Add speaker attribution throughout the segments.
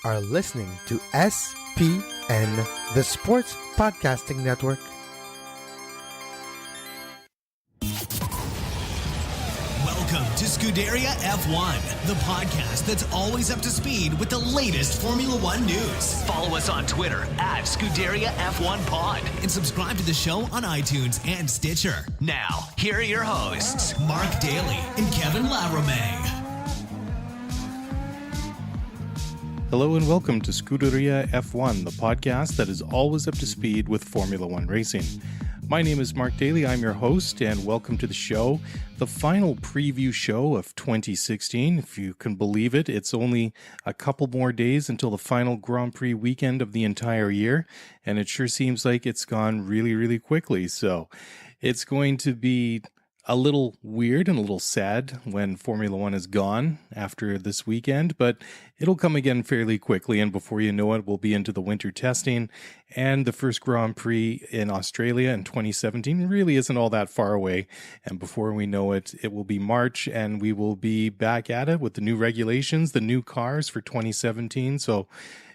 Speaker 1: are listening to SPN, the Sports Podcasting Network.
Speaker 2: Welcome to Scuderia F1, the podcast that's always up to speed with the latest Formula One news. Follow us on Twitter at Scuderia F1 Pod and subscribe to the show on iTunes and Stitcher. Now, here are your hosts, Mark Daly and Kevin Laramie.
Speaker 3: Hello and welcome to Scuderia F1, the podcast that is always up to speed with Formula One racing. My name is Mark Daly, I'm your host, and welcome to the show, the final preview show of 2016. If you can believe it, it's only a couple more days until the final Grand Prix weekend of the entire year, and it sure seems like it's gone really, really quickly. So it's going to be a little weird and a little sad when Formula One is gone after this weekend, but it'll come again fairly quickly, and before you know it, we'll be into the winter testing, and the first Grand Prix in Australia in 2017 really isn't all that far away, and before we know it, it will be March, and we will be back at it with the new regulations, the new cars for 2017, so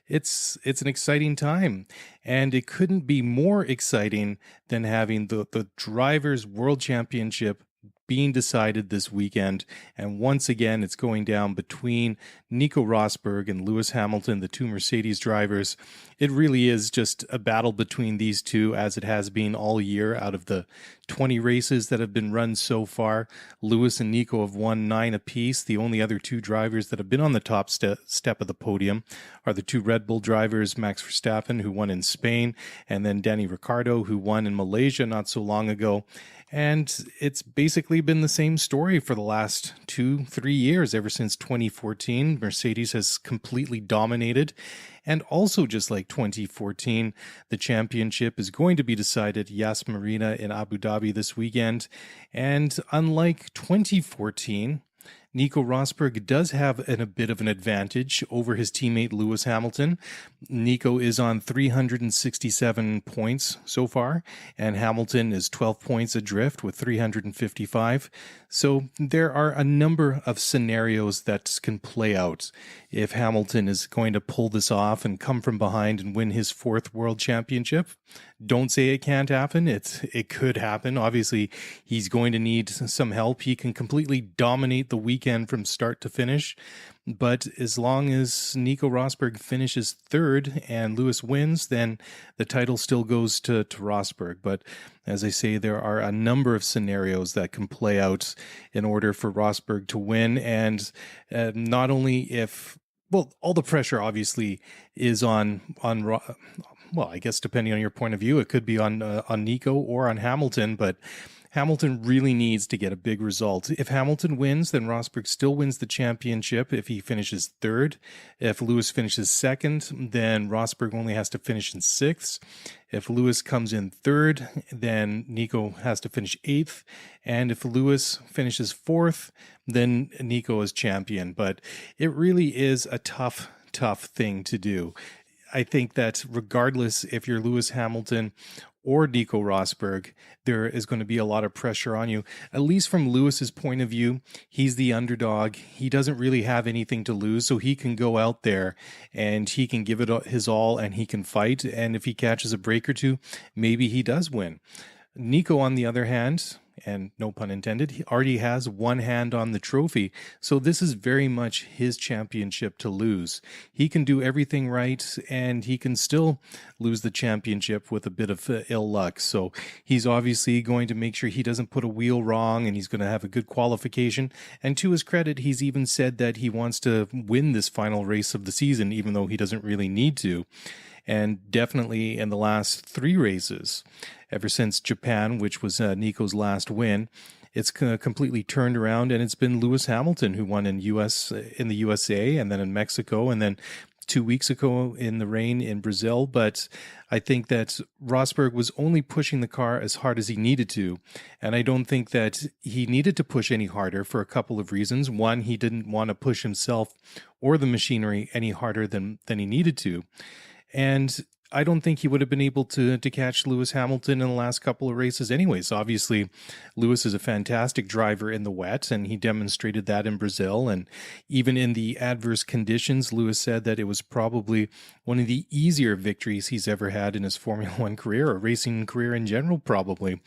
Speaker 3: It's an exciting time, and it couldn't be more exciting than having the Drivers' World Championship being decided this weekend, and once again it's going down between Nico Rosberg and Lewis Hamilton, the two Mercedes drivers. It really is just a battle between these two, as it has been all year. Out of the 20 races that have been run so far, Lewis and Nico have won 9 apiece. The only other two drivers that have been on the top step of the podium are the two Red Bull drivers, Max Verstappen, who won in Spain, and then Danny Ricciardo, who won in Malaysia not so long ago. And it's basically been the same story for the last 2-3 years. Ever since 2014, Mercedes has completely dominated. And also, just like 2014, the championship is going to be decided at Yas Marina in Abu Dhabi this weekend. And unlike 2014, Nico Rosberg does have a bit of an advantage over his teammate Lewis Hamilton. Nico is on 367 points so far, and Hamilton is 12 points adrift with 355. So there are a number of scenarios that can play out if Hamilton is going to pull this off and come from behind and win his 4th world championship. Don't say it can't happen. It could happen. Obviously, he's going to need some help. He can completely dominate the weekend from start to finish. But as long as Nico Rosberg finishes 3rd and Lewis wins, then the title still goes to Rosberg. But as I say, there are a number of scenarios that can play out in order for Rosberg to win. And not only if, well, all the pressure obviously is on well, I guess depending on your point of view, it could be on Nico or on Hamilton, but Hamilton really needs to get a big result. If Hamilton wins, then Rosberg still wins the championship if he finishes 3rd. If Lewis finishes 2nd, then Rosberg only has to finish in 6th. If Lewis comes in 3rd, then Nico has to finish 8th. And if Lewis finishes 4th, then Nico is champion. But it really is a tough thing to do. I think that regardless if you're Lewis Hamilton or Nico Rosberg, there is going to be a lot of pressure on you. At least from Lewis's point of view, he's the underdog. He doesn't really have anything to lose, so he can go out there and he can give it his all and he can fight. And if he catches a break or two, maybe he does win. Nico, on the other hand, and no pun intended, he already has one hand on the trophy. So this is very much his championship to lose. He can do everything right, and he can still lose the championship with a bit of ill luck. So he's obviously going to make sure he doesn't put a wheel wrong, and he's going to have a good qualification. And to his credit, he's even said that he wants to win this final race of the season, even though he doesn't really need to. And definitely in the last 3 races, ever since Japan, which was Nico's last win, it's completely turned around, and it's been Lewis Hamilton who won in the USA, and then in Mexico, and then 2 weeks ago in the rain in Brazil. But I think that Rosberg was only pushing the car as hard as he needed to. And I don't think that he needed to push any harder for a couple of reasons. One, he didn't want to push himself or the machinery any harder than he needed to. And I don't think he would have been able to catch Lewis Hamilton in the last couple of races anyways. Obviously, Lewis is a fantastic driver in the wet, and he demonstrated that in Brazil. And even in the adverse conditions, Lewis said that it was probably one of the easier victories he's ever had in his Formula One career, or racing career in general, probably.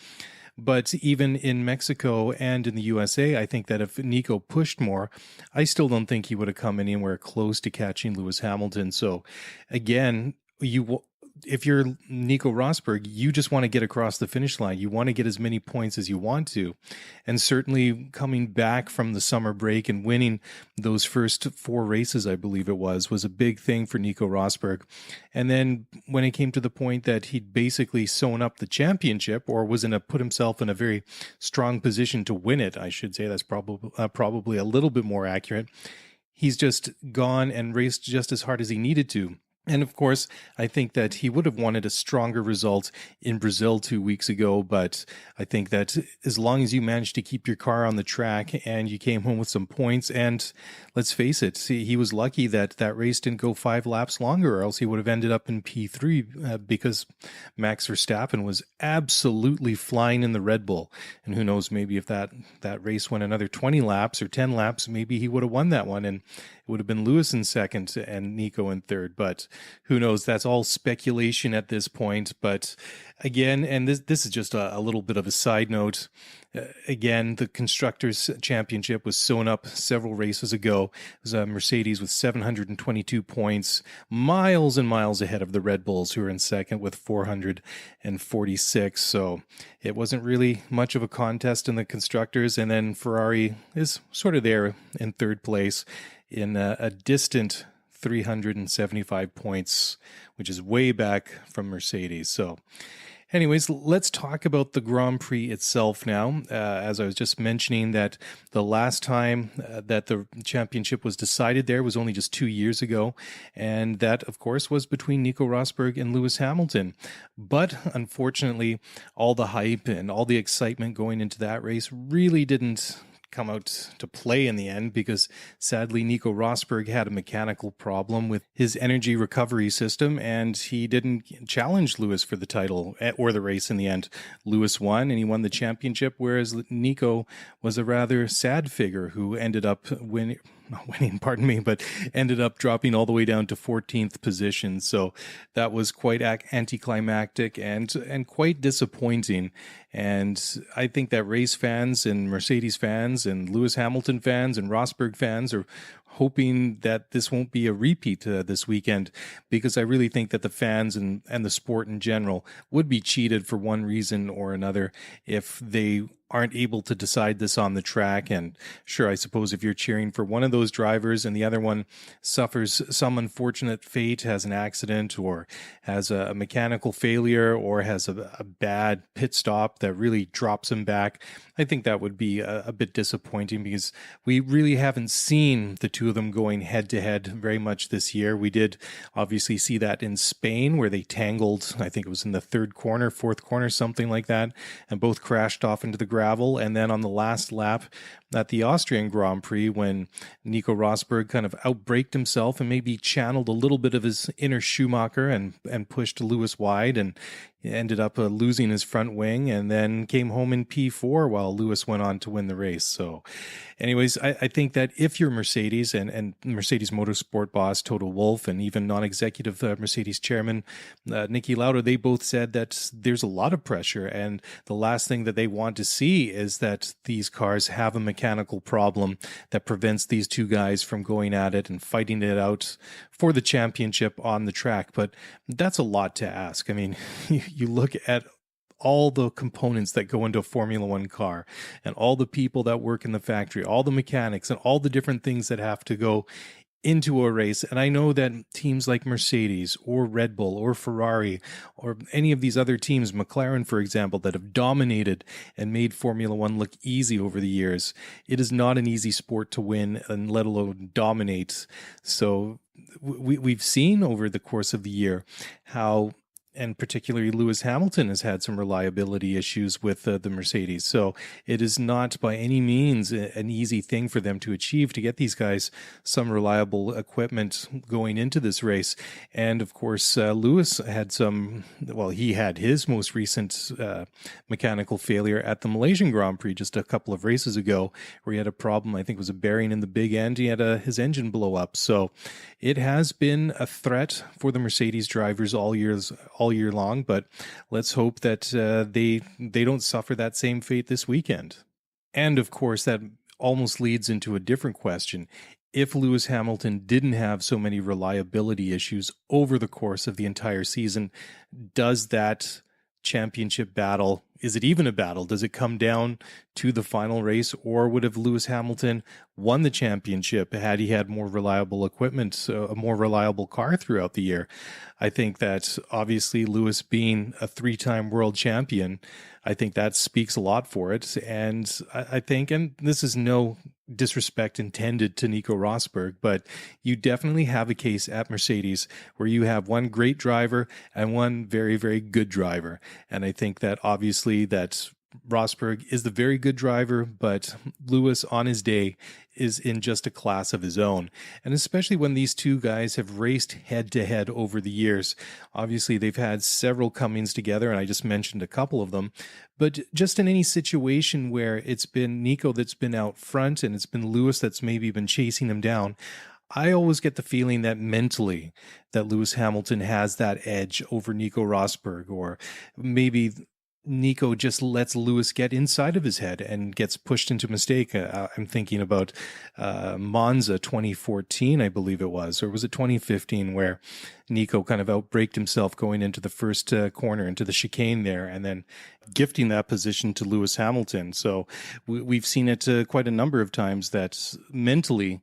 Speaker 3: But even in Mexico and in the USA, I think that if Nico pushed more, I still don't think he would have come anywhere close to catching Lewis Hamilton. So again, if you're Nico Rosberg, you just want to get across the finish line. You want to get as many points as you want to. And certainly coming back from the summer break and winning those first 4 races, I believe it was a big thing for Nico Rosberg. And then when it came to the point that he'd basically sewn up the championship, or was put himself in a very strong position to win it, I should say, that's probably a little bit more accurate. He's just gone and raced just as hard as he needed to. And of course, I think that he would have wanted a stronger result in Brazil 2 weeks ago. But I think that as long as you managed to keep your car on the track and you came home with some points, and let's face it, he was lucky that that race didn't go 5 laps longer, or else he would have ended up in P3 because Max Verstappen was absolutely flying in the Red Bull. And who knows, maybe if that race went another 20 laps or 10 laps, maybe he would have won that one. And it would have been Lewis in second and Nico in third. But who knows? That's all speculation at this point. But again, and this is just a little bit of a side note. Again, the Constructors' Championship was sewn up several races ago. It was a Mercedes with 722 points, miles and miles ahead of the Red Bulls, who are in second with 446. So it wasn't really much of a contest in the Constructors. And then Ferrari is sort of there in third place in a distant 375 points, which is way back from Mercedes. So anyways, let's talk about the Grand Prix itself now. As I was just mentioning, that the last time that the championship was decided there was only just 2 years ago. And that, of course, was between Nico Rosberg and Lewis Hamilton. But unfortunately, all the hype and all the excitement going into that race really didn't come out to play in the end, because sadly Nico Rosberg had a mechanical problem with his energy recovery system, and he didn't challenge Lewis for the title or the race in the end. Lewis won, and he won the championship, whereas Nico was a rather sad figure who ended up ended up dropping all the way down to 14th position. So that was quite anticlimactic and quite disappointing. And I think that race fans and Mercedes fans and Lewis Hamilton fans and Rosberg fans are hoping that this won't be a repeat this weekend, because I really think that the fans and the sport in general would be cheated for one reason or another if they aren't able to decide this on the track. And sure, I suppose if you're cheering for one of those drivers and the other one suffers some unfortunate fate, has an accident or has a mechanical failure or has a bad pit stop that really drops him back, I think that would be a bit disappointing, because we really haven't seen the two of them going head to head very much this year. We did obviously see that in Spain, where they tangled, I think it was in the fourth corner, something like that, and both crashed off into the gravel. And then on the last lap at the Austrian Grand Prix, when Nico Rosberg kind of outbraked himself and maybe channeled a little bit of his inner Schumacher and pushed Lewis wide, and ended up losing his front wing, and then came home in P4 while Lewis went on to win the race. So anyways, I think that if you're Mercedes and Mercedes Motorsport boss Toto Wolff, and even non-executive Mercedes chairman Niki Lauda, they both said that there's a lot of pressure, and the last thing that they want to see is that these cars have a mechanical problem that prevents these two guys from going at it and fighting it out for the championship on the track. But that's a lot to ask. I mean, you look at all the components that go into a Formula One car, and all the people that work in the factory, all the mechanics, and all the different things that have to go into a race. And I know that teams like Mercedes or Red Bull or Ferrari or any of these other teams, McLaren, for example, that have dominated and made Formula One look easy over the years, it is not an easy sport to win, and let alone dominate. So we've seen over the course of the year how And particularly Lewis Hamilton has had some reliability issues with the Mercedes. So it is not by any means an easy thing for them to achieve, to get these guys some reliable equipment going into this race. And of course, Lewis had he had his most recent mechanical failure at the Malaysian Grand Prix just a couple of races ago, where he had a problem. I think it was a bearing in the big end. He had his engine blow up. So it has been a threat for the Mercedes drivers all year long, but let's hope that they don't suffer that same fate this weekend. And of course, that almost leads into a different question. If Lewis Hamilton didn't have so many reliability issues over the course of the entire season, does that championship battle, is it even a battle? Does it come down to the final race, or would have Lewis Hamilton won the championship had he had more reliable equipment, a more reliable car throughout the year? I think that obviously Lewis being a 3-time world champion, I think that speaks a lot for it. And I think, and this is no disrespect intended to Nico Rosberg, but you definitely have a case at Mercedes where you have one great driver and one very, very good driver. And I think that obviously that Rosberg is the very good driver, but Lewis on his day is in just a class of his own. And especially when these two guys have raced head to head over the years. Obviously, they've had several comings together, and I just mentioned a couple of them. But just in any situation where it's been Nico that's been out front and it's been Lewis that's maybe been chasing him down, I always get the feeling that mentally that Lewis Hamilton has that edge over Nico Rosberg, or maybe Nico just lets Lewis get inside of his head and gets pushed into mistake. I'm thinking about Monza 2014, I believe it was, or was it 2015, where Nico kind of outbraked himself going into the first corner, into the chicane there, and then gifting that position to Lewis Hamilton. So we've seen it quite a number of times that mentally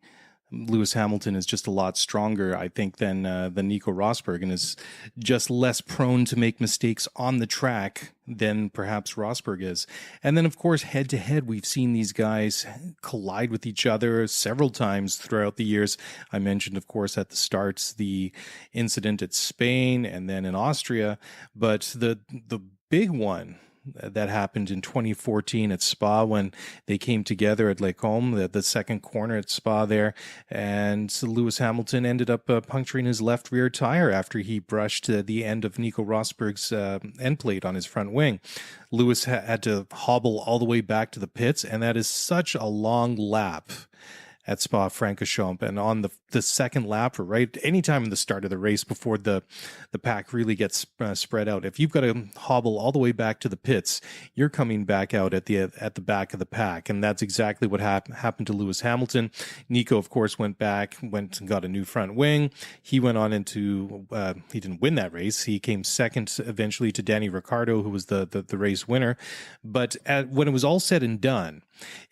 Speaker 3: Lewis Hamilton is just a lot stronger, I think, than Nico Rosberg, and is just less prone to make mistakes on the track than perhaps Rosberg is. And then, of course, head to head, we've seen these guys collide with each other several times throughout the years. I mentioned, of course, at the start, the incident at Spain and then in Austria, but the big one that happened in 2014 at Spa, when they came together at Les Combes, the second corner at Spa there, and Lewis Hamilton ended up puncturing his left rear tire after he brushed the end of Nico Rosberg's end plate on his front wing. Lewis had to hobble all the way back to the pits, and that is such a long lap at Spa-Francorchamps, and on the second lap, or right any time in the start of the race before the pack really gets spread out, if you've got to hobble all the way back to the pits, you're coming back out at the back of the pack, and that's exactly what happened to Lewis Hamilton. Nico, of course, went and got a new front wing. He went on into he didn't win that race. He came second eventually to Danny Ricciardo, who was the race winner. But when it was all said and done,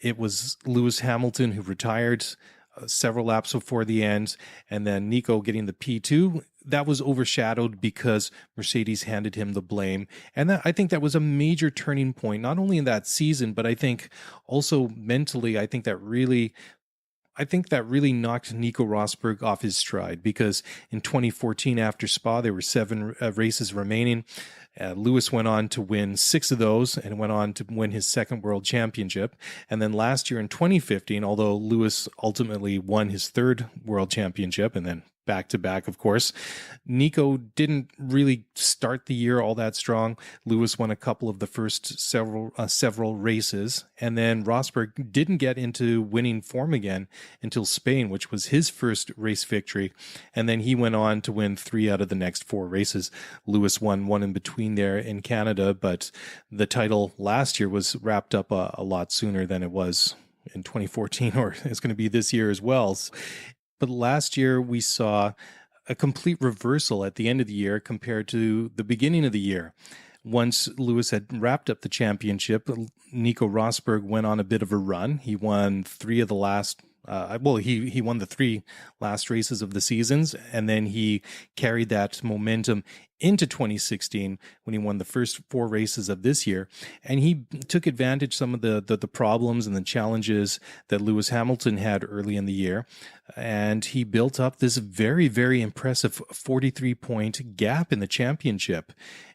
Speaker 3: it was Lewis Hamilton who retired several laps before the end, and then Nico getting the P2. That was overshadowed because Mercedes handed him the blame. And I think that was a major turning point, not only in that season, but I think also mentally, I think that really knocked Nico Rosberg off his stride, because in 2014 after Spa, there were 7 races remaining. Lewis went on to win 6 of those and went on to win his second world championship. And then last year in 2015, although Lewis ultimately won his third world championship, and then back-to-back, of course, Nico didn't really start the year all that strong. Lewis won a couple of the first several races, and then Rosberg didn't get into winning form again until Spain, which was his first race victory, and then he went on to win 3 out of the next 4 races. Lewis won one in between there in Canada, but the title last year was wrapped up a lot sooner than it was in 2014, or it's going to be this year as well. But last year, we saw a complete reversal at the end of the year compared to the beginning of the year. Once Lewis had wrapped up the championship, Nico Rosberg went on a bit of a run. He won 3 of the last he won the 3 last races of the seasons, and then he carried that momentum into 2016 when he won the first 4 races of this year, and he took advantage some of the problems and the challenges that Lewis Hamilton had early in the year, and he built up this very, very impressive 43-point gap in the championship.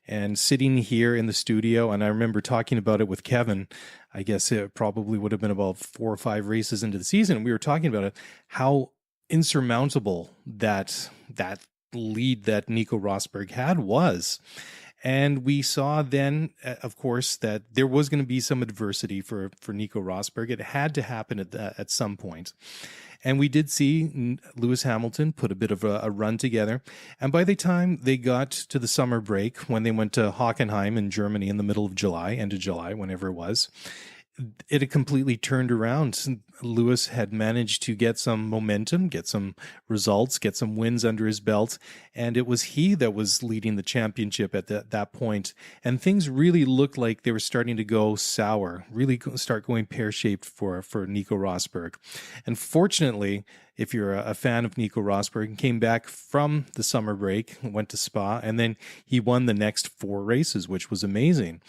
Speaker 3: And sitting here in the studio, and I remember talking about it with Kevin, I guess it probably would have been about 4 or 5 races into the season, and we were talking about it, how insurmountable that lead that Nico Rosberg had was. And we saw then, of course, that there was going to be some adversity for Nico Rosberg. It had to happen at some point. And we did see Lewis Hamilton put a bit of a run together. And by the time they got to the summer break, when they went to Hockenheim in Germany in the middle of July, end of July, whenever it was, it had completely turned around. Lewis had managed to get some momentum, get some results, get some wins under his belt, and it was he that was leading the championship at that point. And things really looked like they were starting to go sour, really start going pear-shaped for Nico Rosberg. And fortunately, if you're a fan of Nico Rosberg, came back from the summer break, went to Spa, and then he won the next 4 races, which was amazing.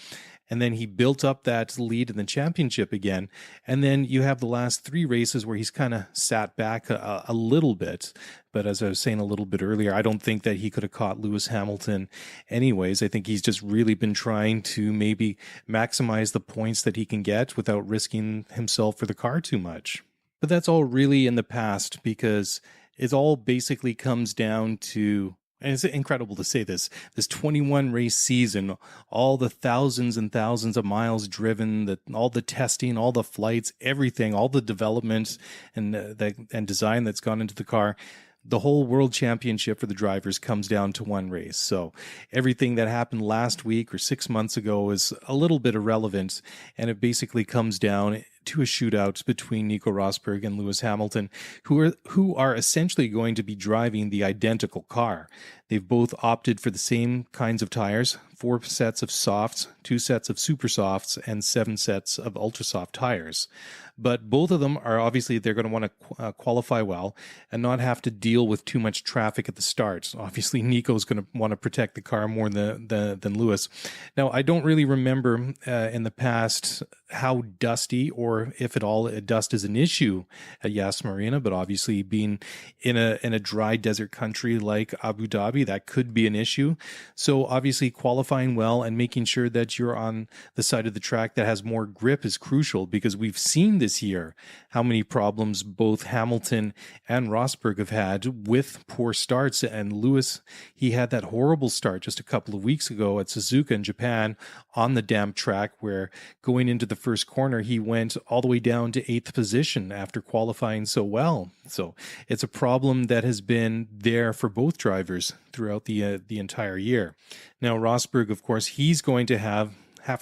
Speaker 3: And then he built up that lead in the championship again. And then you have the last 3 races where he's kind of sat back a little bit. But as I was saying a little bit earlier, I don't think that he could have caught Lewis Hamilton anyways. I think he's just really been trying to maybe maximize the points that he can get without risking himself for the car too much. But that's all really in the past, because it all basically comes down to, and it's incredible to say this 21 race season, all the thousands and thousands of miles driven, all the testing, all the flights, everything, all the development and design that's gone into the car. The whole world championship for the drivers comes down to one race. So everything that happened last week or 6 months ago is a little bit irrelevant, and it basically comes down to a shootout between Nico Rosberg and Lewis Hamilton, who are essentially going to be driving the identical car. They've both opted for the same kinds of tires, 4 sets of softs, 2 sets of super softs, and 7 sets of ultra soft tires. But both of them are obviously, they're going to want to qualify well and not have to deal with too much traffic at the start. Obviously, Nico's going to want to protect the car more than Lewis. Now, I don't really remember in the past how dusty, or if at all dust is an issue at Yas Marina, but obviously being in a dry desert country like Abu Dhabi, that could be an issue. So obviously qualifying well and making sure that you're on the side of the track that has more grip is crucial, because we've seen this year how many problems both Hamilton and Rosberg have had with poor starts. And Lewis, he had that horrible start just a couple of weeks ago at Suzuka in Japan on the damp track, where going into the first corner, he went all the way down to 8th position after qualifying so well. So it's a problem that has been there for both drivers throughout the entire year. Now, Rosberg, of course, he's going to have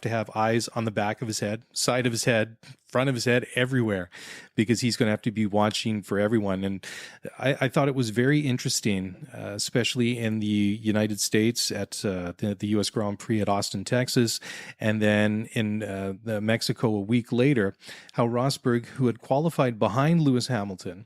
Speaker 3: to have eyes on the back of his head, side of his head, front of his head, everywhere, because he's going to have to be watching for everyone. And I thought it was very interesting, especially in the United States at the U.S. Grand Prix at Austin, Texas, and then in Mexico a week later, how Rosberg, who had qualified behind Lewis Hamilton,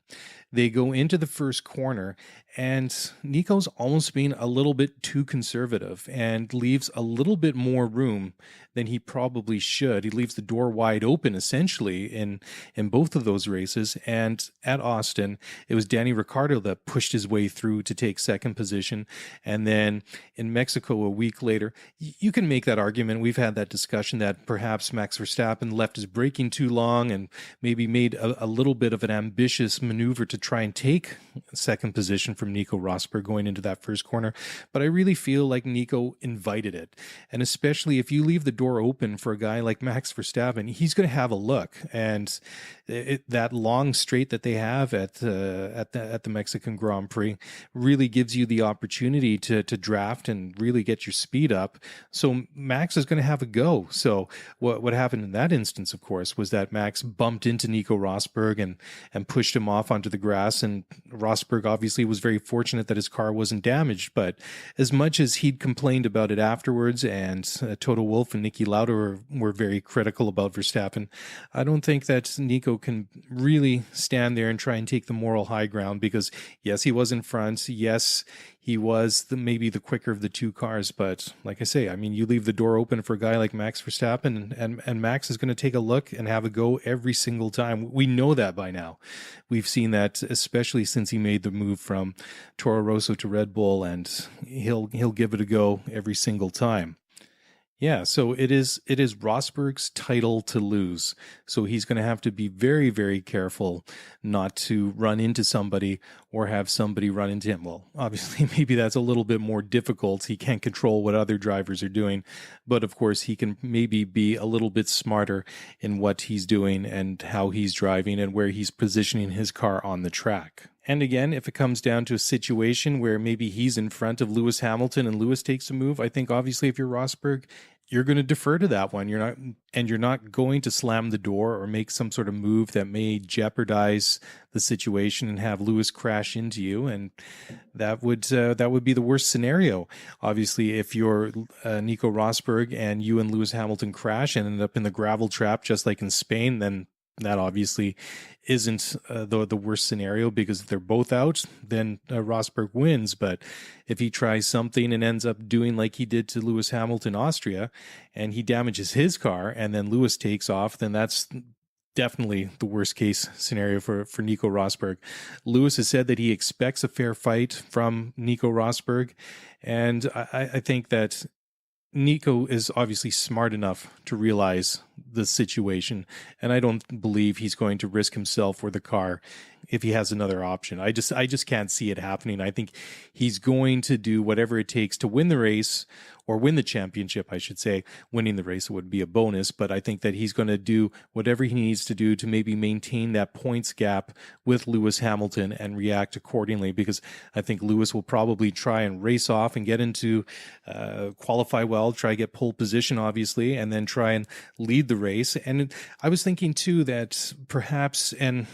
Speaker 3: they go into the first corner, and Nico's almost being a little bit too conservative and leaves a little bit more room than he probably should. He leaves the door wide open, essentially, in both of those races. And at Austin, it was Danny Ricciardo that pushed his way through to take second position. And then in Mexico a week later, you can make that argument. We've had that discussion that perhaps Max Verstappen left his braking too long and maybe made a little bit of an ambitious maneuver to try and take second position from Nico Rosberg going into that first corner. But I really feel like Nico invited it. And especially if you leave the door open for a guy like Max Verstappen, he's going to have a look. And that long straight that they have at the Mexican Grand Prix really gives you the opportunity to draft and really get your speed up. So Max is going to have a go. So what happened in that instance, of course, was that Max bumped into Nico Rosberg and pushed him off onto the grass. And Rosberg obviously was very fortunate that his car wasn't damaged. But as much as he'd complained about it afterwards, and Toto Wolff and Niki Lauda were very critical about Verstappen, I don't think that Nico can really stand there and try and take the moral high ground because, yes, he was in front. Yes, he was maybe the quicker of the two cars. But like I say, I mean, you leave the door open for a guy like Max Verstappen, and Max is going to take a look and have a go every single time. We know that by now. We've seen that, especially since he made the move from Toro Rosso to Red Bull, and he'll give it a go every single time. Yeah, so it is Rosberg's title to lose. So he's going to have to be very, very careful not to run into somebody or have somebody run into him. Well, obviously, maybe that's a little bit more difficult. He can't control what other drivers are doing. But of course, he can maybe be a little bit smarter in what he's doing and how he's driving and where he's positioning his car on the track. And again, if it comes down to a situation where maybe he's in front of Lewis Hamilton and Lewis takes a move, I think obviously if you're Rosberg, you're going to defer to that one. You're not going to slam the door or make some sort of move that may jeopardize the situation and have Lewis crash into you. And that would be the worst scenario. Obviously, if you're Nico Rosberg and you and Lewis Hamilton crash and end up in the gravel trap, just like in Spain, then that obviously isn't the worst scenario, because if they're both out, then Rosberg wins. But if he tries something and ends up doing like he did to Lewis Hamilton Austria, and he damages his car and then Lewis takes off, then that's definitely the worst case scenario for Nico Rosberg. Lewis has said that he expects a fair fight from Nico Rosberg, and I think that Nico is obviously smart enough to realize the situation, and I don't believe he's going to risk himself or the car if he has another option. I just can't see it happening. I think he's going to do whatever it takes to win the race, or win the championship, I should say. Winning the race would be a bonus, but I think that he's going to do whatever he needs to do to maybe maintain that points gap with Lewis Hamilton and react accordingly, because I think Lewis will probably try and race off and get into qualify well, try to get pole position, obviously, and then try and lead the race. And I was thinking too that perhaps, and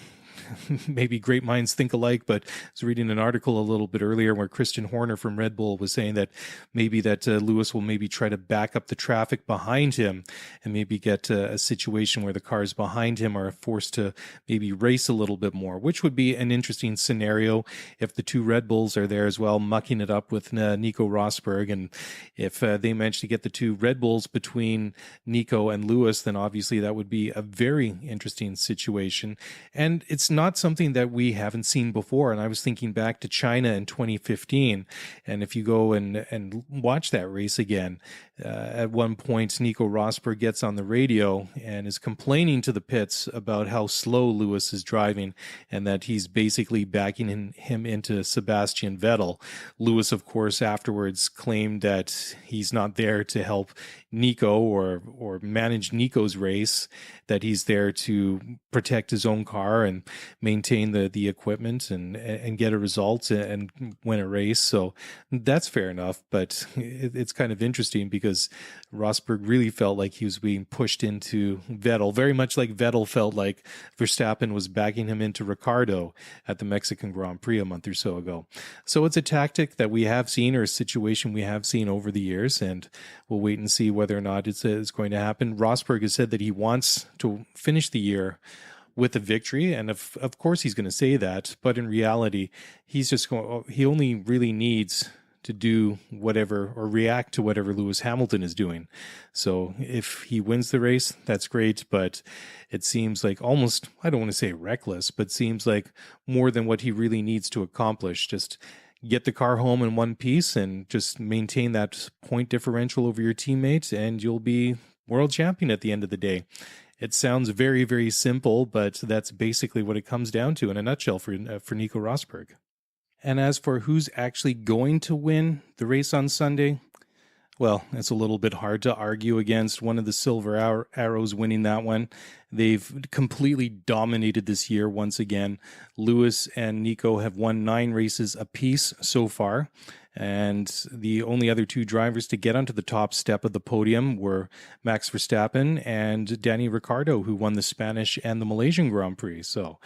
Speaker 3: maybe great minds think alike, but I was reading an article a little bit earlier where Christian Horner from Red Bull was saying that maybe that Lewis will maybe try to back up the traffic behind him and maybe get a situation where the cars behind him are forced to maybe race a little bit more, which would be an interesting scenario if the two Red Bulls are there as well, mucking it up with Nico Rosberg. And if they manage to get the two Red Bulls between Nico and Lewis, then obviously that would be a very interesting situation. And it's not something that we haven't seen before. And I was thinking back to China in 2015. And if you go and watch that race again, at one point, Nico Rosberg gets on the radio and is complaining to the pits about how slow Lewis is driving and that he's basically backing him into Sebastian Vettel. Lewis, of course, afterwards claimed that he's not there to help Nico or manage Nico's race, that he's there to protect his own car and maintain the equipment and get a result and win a race. So that's fair enough, but it's kind of interesting because Rosberg really felt like he was being pushed into Vettel, very much like Vettel felt like Verstappen was backing him into Ricardo at the Mexican Grand Prix a month or so ago. So it's a tactic that we have seen, or a situation we have seen over the years, and we'll wait and see whether or not it's going to happen. Rosberg has said that he wants to finish the year with a victory, and of course he's going to say that, but in reality, he only really needs to do whatever or react to whatever Lewis Hamilton is doing. So if he wins the race, that's great, but it seems like almost, I don't want to say reckless, but seems like more than what he really needs to accomplish. Just get the car home in one piece and just maintain that point differential over your teammates, and you'll be world champion at the end of the day. It sounds very, very simple, but that's basically what it comes down to in a nutshell for Nico Rosberg. And as for who's actually going to win the race on Sunday, well, it's a little bit hard to argue against one of the Silver Arrows winning that one. They've completely dominated this year once again. Lewis and Nico have won 9 races apiece so far. And the only other two drivers to get onto the top step of the podium were Max Verstappen and Danny Ricciardo, who won the Spanish and the Malaysian Grand Prix. So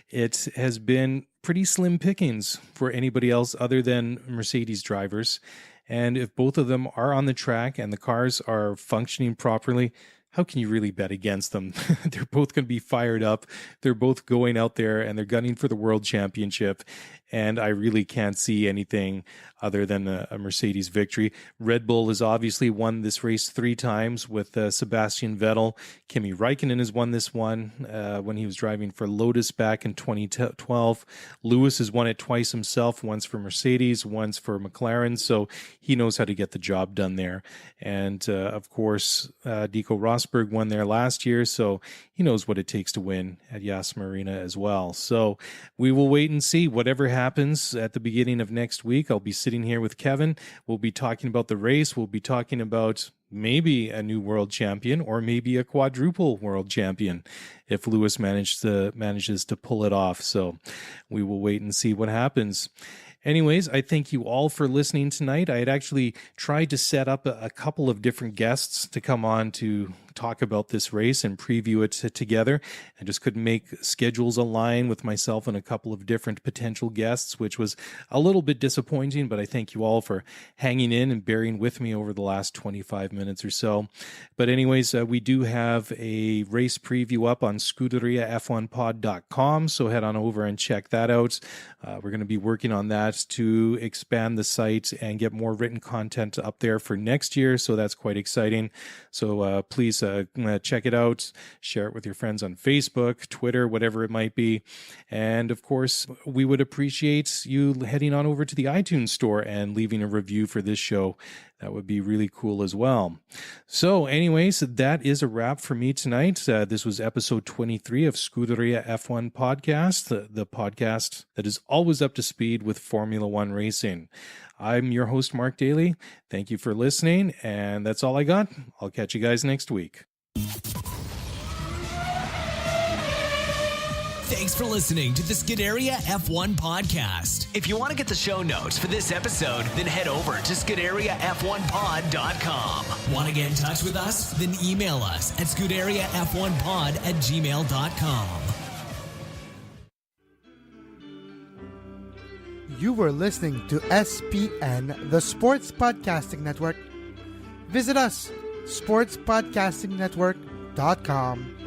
Speaker 3: it has been pretty slim pickings for anybody else other than Mercedes drivers. And if both of them are on the track and the cars are functioning properly, how can you really bet against them? They're both going to be fired up. They're both going out there and they're gunning for the world championship. And I really can't see anything other than a Mercedes victory. Red Bull has obviously won this race 3 times with Sebastian Vettel. Kimi Räikkönen has won this one when he was driving for Lotus back in 2012. Lewis has won it twice himself, once for Mercedes, once for McLaren. So he knows how to get the job done there. And of course, Nico Rosberg won there last year, so he knows what it takes to win at Yas Marina as well. So we will wait and see whatever happens at the beginning of next week. I'll be sitting here with Kevin. We'll be talking about the race. We'll be talking about maybe a new world champion or maybe a quadruple world champion if Lewis manages to pull it off. So we will wait and see what happens. Anyways, I thank you all for listening tonight. I had actually tried to set up a couple of different guests to come on to talk about this race and preview it together. I just couldn't make schedules align with myself and a couple of different potential guests, which was a little bit disappointing, but I thank you all for hanging in and bearing with me over the last 25 minutes or so. But anyways, we do have a race preview up on ScuderiaF1pod.com, so head on over and check that out. We're going to be working on that to expand the site and get more written content up there for next year, so that's quite exciting. So please check it out, share it with your friends on Facebook, Twitter, whatever it might be. And of course, we would appreciate you heading on over to the iTunes store and leaving a review for this show. That would be really cool as well. So anyways, that is a wrap for me tonight. This was episode 23 of Scuderia F1 Podcast, the podcast that is always up to speed with Formula One racing. I'm your host, Mark Daly. Thank you for listening, and that's all I got. I'll catch you guys next week.
Speaker 2: Thanks for listening to the Scuderia F1 podcast. If you want to get the show notes for this episode, then head over to ScuderiaF1pod.com. Want to get in touch with us? Then email us at ScuderiaF1pod@gmail.com.
Speaker 1: You were listening to SPN, the Sports Podcasting Network. Visit us, sportspodcastingnetwork.com.